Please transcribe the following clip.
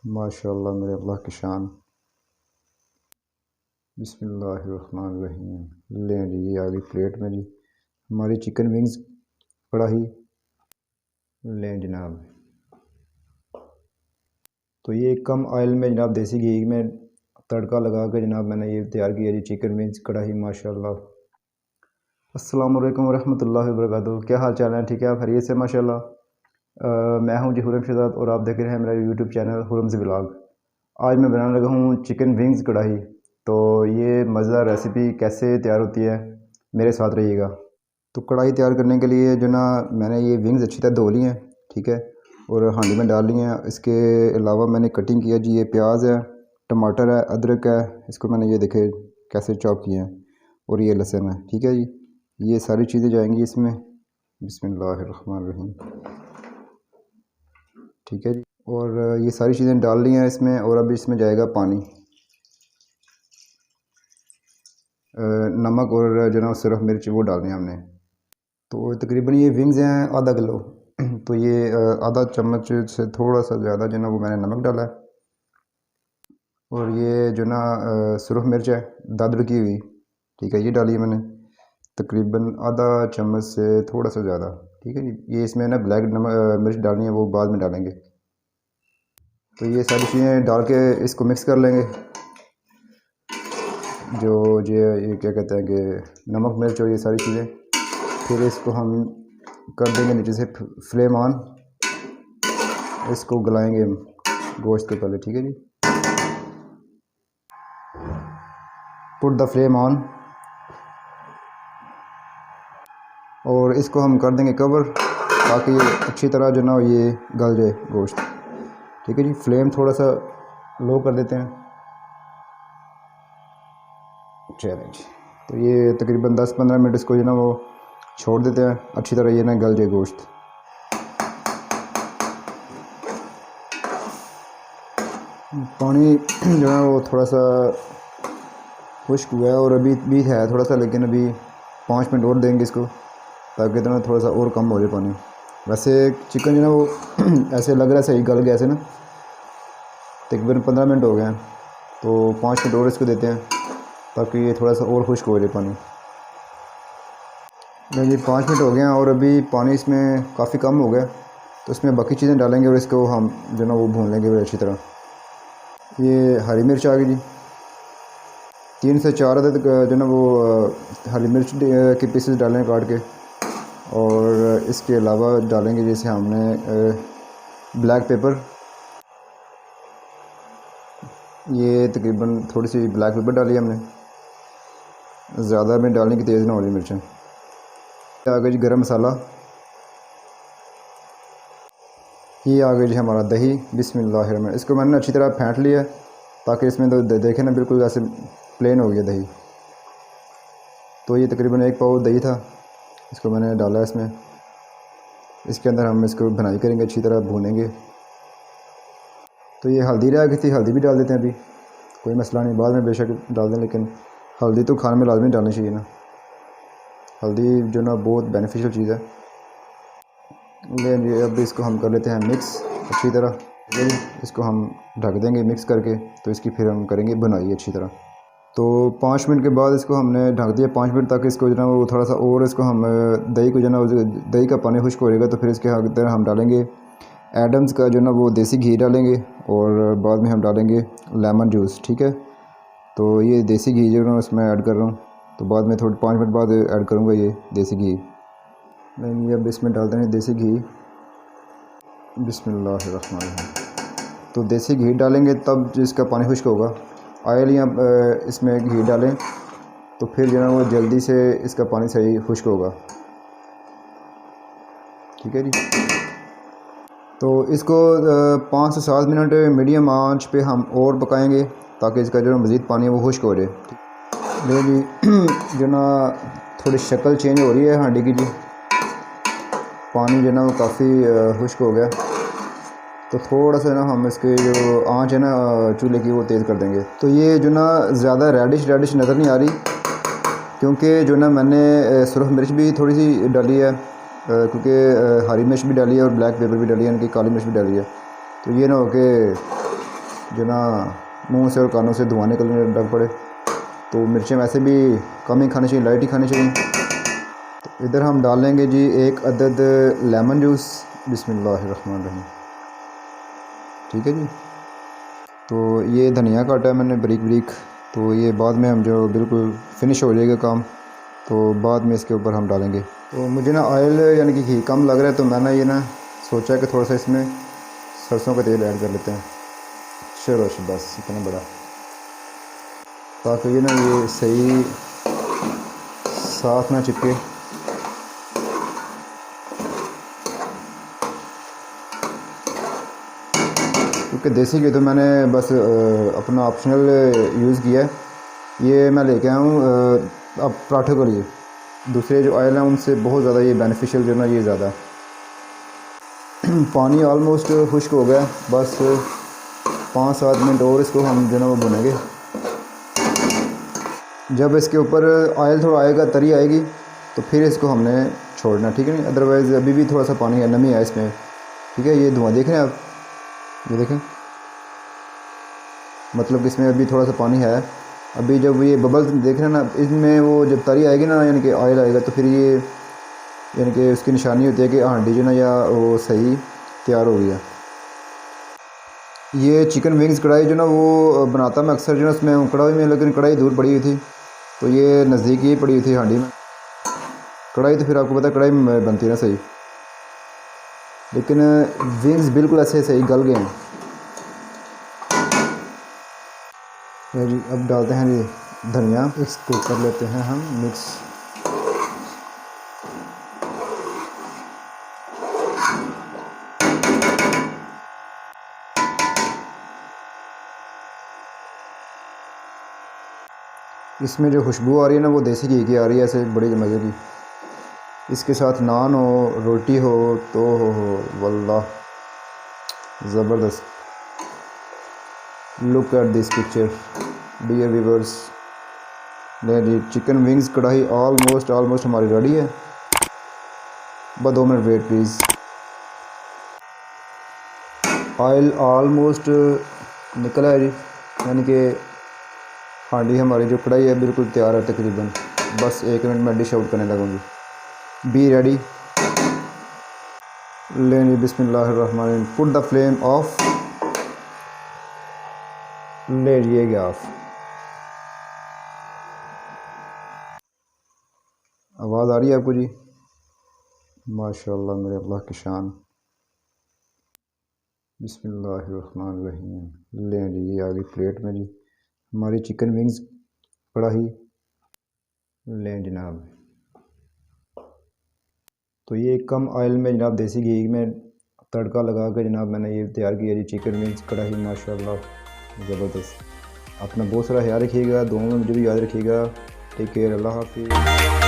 माशाअल्लाह मेरे अल्लाह की शान। बिस्मिल्लाहिर्रहमानिर्रहीम। लें जी, ये आ गई प्लेट में जी हमारी चिकन विंग्स कढ़ाई। लें जनाब, तो ये कम ऑयल में जनाब देसी घी में तड़का लगा के जनाब मैंने ये तैयार किया जी चिकन विंग्स कढ़ाई माशाअल्लाह। अस्सलाम वालेकुम रहमतुल्लाहि व बरकातुहू। क्या हाल चाल है? ठीक है, आप खैरियत से? माशाअल्लाह। मैं हूं जी हुरम शहजाद और आप देख रहे हैं मेरा यूट्यूब चैनल हुरम्स व्लॉग। आज मैं बनाने लगा हूं चिकन विंग्स कढ़ाई। तो ये मज़ेदार रेसिपी कैसे तैयार होती है, मेरे साथ रहिएगा। तो कढ़ाई तैयार करने के लिए जो ना मैंने ये विंग्स अच्छी तरह धो ली हैं, ठीक है, और हांडी में डाल ली हैं। इसके अलावा मैंने कटिंग किया जी, ये प्याज है, टमाटर है, अदरक है, इसको मैंने ये देखे कैसे चॉप किए हैं, और ये लहसुन है, ठीक है जी। ये सारी चीज़ें जाएंगी इसमें। बिस्मिल्लाहिर्रहमानिर्रहीम। ठीक है जी, और ये सारी चीज़ें डाल ली हैं इसमें, और अब इसमें जाएगा पानी, नमक और जो ना सिर्फ मिर्च वो डालनी है हमने। तो तकरीबन ये विंग्स हैं आधा किलो। तो ये आधा चम्मच से थोड़ा सा ज़्यादा जो ना वो मैंने नमक डाला है, और ये जो ना सुरख मिर्च है दादड़ की हुई, ठीक है, ये डाली है मैंने तकरीबन आधा चम्मच से थोड़ा सा ज़्यादा, ठीक है जी। ये इसमें ना ब्लैक नमक मिर्च डालनी है, वो बाद में डालेंगे। तो ये सारी चीज़ें डाल के इसको मिक्स कर लेंगे। जो ये क्या कहते हैं कि नमक मिर्च और ये सारी चीज़ें, फिर इसको हम कर देंगे नीचे से फ्लेम ऑन। इसको गलाएंगे गोश्त के पहले, ठीक है जी। पुट द फ्लेम ऑन, और इसको हम कर देंगे कवर ताकि ये अच्छी तरह जो ना ये गल जाए गोश्त, ठीक है जी। फ्लेम थोड़ा सा लो कर देते हैं। चलें जी, तो ये तकरीबन 10-15 मिनट इसको जो ना वो छोड़ देते हैं, अच्छी तरह ये ना गल जाए गोश्त। पानी जो है वो थोड़ा सा खुश्क हुआ है और अभी भी है थोड़ा सा, लेकिन अभी 5 मिनट और देंगे इसको ताकि इतना थोड़ा सा और कम हो जाए पानी। वैसे चिकन जो है वो ऐसे लग रहा है सही गल गया ऐसे ना, तकरीबन 15 मिनट हो गए हैं, तो 5 मिनट और इसको देते हैं ताकि ये थोड़ा सा और खुश्क हो जाए पानी। नहीं जी, 5 मिनट हो गए हैं और अभी पानी इसमें काफ़ी कम हो गया, तो इसमें बाकी चीज़ें डालेंगे और इसको हम जो ना वो भून लेंगे फिर अच्छी तरह। ये हरी मिर्च आ गई जी, 3 से 4 अदद जो ना वो हरी मिर्च के पीसेस डालें काट के, और इसके अलावा डालेंगे जैसे हमने ब्लैक पेपर, ये तकरीबन थोड़ी सी ब्लैक पेपर डाली हमने, ज़्यादा में डालने की तेज़ ना हो रही मिर्चें। आ गई जी गरम मसाला। ये आ गई जी हमारा दही। बिस्मिल्लाहिर्रहमानिर्रहीम। इसको मैंने अच्छी तरह फेंट लिया ताकि इसमें तो देखें ना बिल्कुल ऐसे प्लेन हो गया दही। तो ये तकरीबन 1 पाव दही था, इसको मैंने डाला इसमें। इसके अंदर हम इसको भुनाई करेंगे, अच्छी तरह भूनेंगे। तो ये हल्दी रह गई थी, हल्दी भी डाल देते हैं, अभी कोई मसला नहीं, बाद में बेशक डाल दें, लेकिन हल्दी तो खाने में लाजमी डालनी चाहिए ना। हल्दी जो ना बहुत बेनिफिशियल चीज़ है। लेकिन अब इसको हम कर लेते हैं मिक्स अच्छी तरह। इसको हम ढक देंगे मिक्स करके, तो इसकी फिर हम करेंगे भुनाई अच्छी तरह। तो 5 मिनट के बाद इसको हमने ढक दिया 5 मिनट तक। इसको जो ना वो थोड़ा सा और इसको हम दही को जो ना दही का पानी खुश्क हो जाएगा, तो फिर इसके अंदर हम डालेंगे एडम्स का जो ना वो देसी घी डालेंगे, और बाद में हम डालेंगे लेमन जूस, ठीक है। तो ये देसी घी जो ना उसमें ऐड कर रहा हूँ, तो बाद में थोड़ी 5 मिनट बाद ऐड करूँगा ये देसी घी। नहीं, अब इसमें डाल देंगे देसी घी। बिस्मिल्लाहिर्रहमानिर्रहीम। तो देसी घी डालेंगे तब जिसका पानी खुश्क होगा। ऑयल या इसमें घी डालें तो फिर जो है वो जल्दी से इसका पानी सही खुश्क होगा, ठीक है जी। तो इसको 5 से 7 मिनट मीडियम आंच पे हम और पकाएंगे ताकि इसका जो मज़ीद पानी है वो खुश्क हो जाए। ले जी जो ना थोड़ी शक्ल चेंज हो रही है हांडी की जी, पानी जो ना वो काफ़ी खुश्क हो गया, तो थोड़ा सा ना हम इसके जो आंच है ना चूल्हे की वो तेज़ कर देंगे। तो ये जो ना ज़्यादा रेडिश नज़र नहीं आ रही, क्योंकि जो ना मैंने सुरख मिर्च भी थोड़ी सी डाली है, क्योंकि हरी मिर्च भी डाली है और ब्लैक पेपर भी डाली है, यानी कि काली मिर्च भी डाली है। तो ये ना हो कि जो ना मुंह से और कानों से धुआं निकलने लग पड़े। तो मिर्चें वैसे भी कम ही खानी चाहिए, लाइट ही खानी चाहिए। तो इधर हम डालेंगे जी 1 अदद लेमन जूस। बिस्मिल्लाहिर्रहमानिर्रहीम। ठीक है जी। तो ये धनिया काटा है मैंने बारीक बारीक। तो ये बाद में हम जो बिल्कुल फिनिश हो जाएगा काम, तो बाद में इसके ऊपर हम डालेंगे। तो मुझे ना ऑयल यानी कि घी कम लग रहा है, तो मैंने ये ना सोचा कि थोड़ा सा इसमें सरसों का तेल ऐड कर लेते हैं। चलो बस इतना बड़ा, ताकि ये ना ये सही साथ ना चिपके। क्योंकि देसी घी तो मैंने बस अपना ऑप्शनल यूज़ किया है। ये मैं लेके आया हूँ अब पराठे के लिए। दूसरे जो ऑयल हैं उनसे बहुत ज़्यादा ये बेनिफिशियल जो ना ये ज़्यादा। पानी ऑलमोस्ट खुश्क हो गया, बस 5-7 मिनट और इसको हम जो ना वो भुनेंगे। जब इसके ऊपर ऑयल थोड़ा आएगा, तरी आएगी, तो फिर इसको हमने छोड़ना, ठीक है। नहीं अदरवाइज़ अभी भी थोड़ा सा पानी है, नमी है इसमें, ठीक है। ये धुआं देख रहे हैं आप, ये देखें, मतलब कि इसमें अभी थोड़ा सा पानी है। अभी जब ये बबल्स देख रहे हैं ना, इसमें वो जब तरी आएगी ना, यानी कि ऑयल आएगा, तो फिर ये यानी कि उसकी निशानी होती है कि हांडी जो ना या वो सही तैयार हो गया। ये चिकन विंग्स कढ़ाई जो ना वो बनाता मैं अक्सर जो ना उसमें कढ़ाई में, लेकिन कढ़ाई दूर पड़ी हुई थी, तो ये नज़दीक ही पड़ी हुई थी हांडी में। कढ़ाई तो फिर आपको पता है कढ़ाई में बनती है ना सही, लेकिन विंग्स बिल्कुल ऐसे सही गल गए हैं। जी अब डालते हैं जी धनिया, इसको कर लेते हैं हम मिक्स। इसमें जो खुशबू आ रही है ना वो देसी घी की आ रही है, ऐसे बड़ी मज़े की। इसके साथ नान हो, रोटी हो, तो हो वल्लाह ज़बरदस्त। Look at this picture dear viewers. ले जी चिकन विंग्स कढ़ाई ऑलमोस्ट हमारी रेडी है। बस 2 minute wait please. Oil almost निकला है जी, यानी कि हांडी हमारी जो कढ़ाई है बिल्कुल तैयार है तकरीबन। बस 1 मिनट में डिश आउट करने लगूँगी। Be ready. लेनी बिस्मिल्लाहिर्रहमानिर्रहीम। Put the flame of. ले लिए गैस। आवाज़ आ रही है आपको जी? माशाल्लाह मेरे अल्लाह की शान। बिस्मिल्लाहिर्रहमानिर्रहीम। ले जी ये आ गई प्लेट में जी हमारी चिकन विंग्स कढ़ाई। लें जनाब। तो ये कम ऑयल में जनाब देसी घी में तड़का लगा के जनाब मैंने ये तैयार किया जी चिकन विंग्स कढ़ाई। माशाल्लाह ज़बरदस्त। अपना बहुत सारा ख्याल रखिएगा, दुआओं में मुझे भी याद रखिएगा। टेक केयर, अल्लाह हाफिज़।